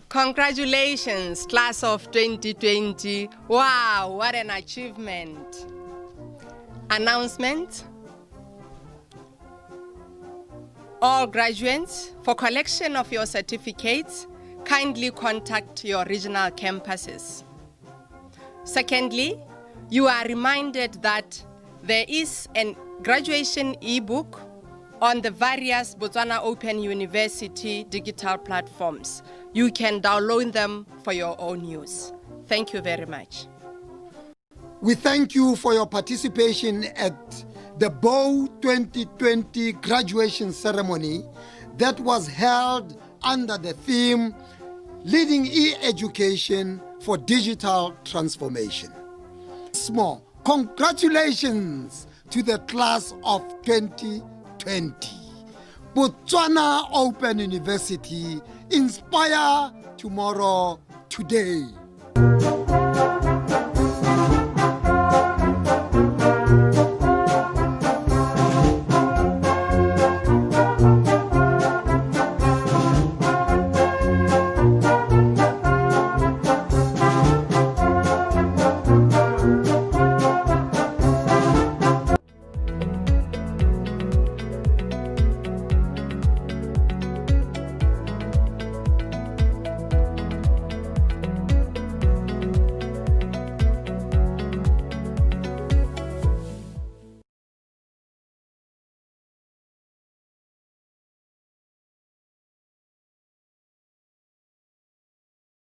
Congratulations, class of 2020. Wow, what an achievement. Announcement. All graduates, for collection of your certificates, kindly contact your regional campuses. Secondly, you are reminded that there is a graduation ebook on the various Botswana Open University digital platforms. You can download them for your own use. Thank you very much. We thank you for your participation at the BO 2020 graduation ceremony that was held under the theme Leading E-Education for Digital Transformation. Small congratulations to the class of 2020. Botswana Open University, inspire tomorrow today.